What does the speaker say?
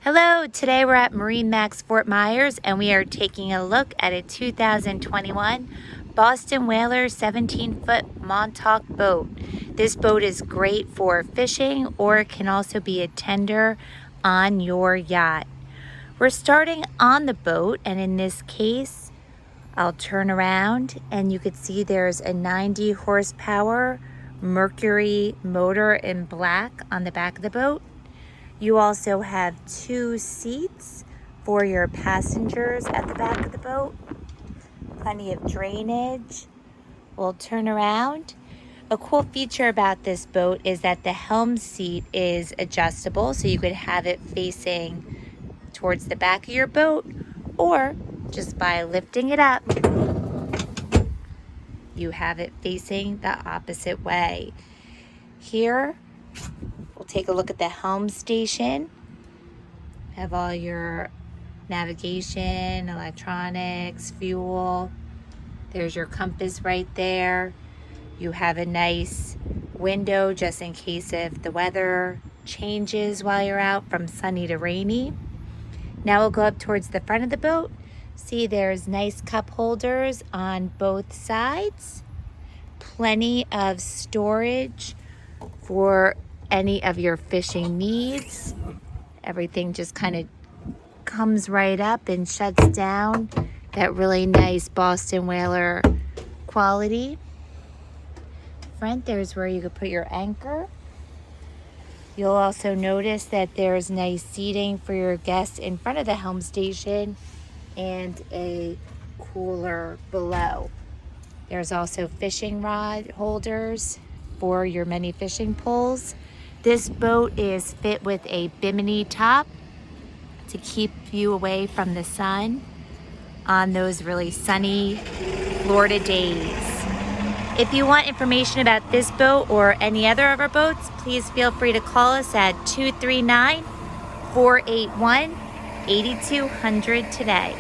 Hello, today we're at MarineMax Fort Myers and we are taking a look at a 2021 Boston Whaler 17-foot Montauk boat. This boat is great for fishing or it can also be a tender on your yacht. We're starting on the boat, and in this case, I'll turn around and you can see there's a 90 horsepower Mercury motor in black on the back of the boat. You also have 2 seats for your passengers at the back of the boat. Plenty of drainage. We'll turn around. A cool feature about this boat is that the helm seat is adjustable, so you could have it facing towards the back of your boat, or just by lifting it up, you have it facing the opposite way. Here, we'll take a look at the helm station. Have all your navigation, electronics, fuel. There's your compass right there. You have a nice window just in case if the weather changes while you're out from sunny to rainy. Now we'll go up towards the front of the boat. See, there's nice cup holders on both sides. Plenty of storage for any of your fishing needs. Everything just kind of comes right up and shuts down. That really nice Boston Whaler quality. Front, there's where you could put your anchor. You'll also notice that there's nice seating for your guests in front of the helm station and a cooler below. There's also fishing rod holders for your many fishing poles. This boat is fit with a bimini top to keep you away from the sun on those really sunny Florida days. If you want information about this boat or any other of our boats, please feel free to call us at 239-481-8200 today.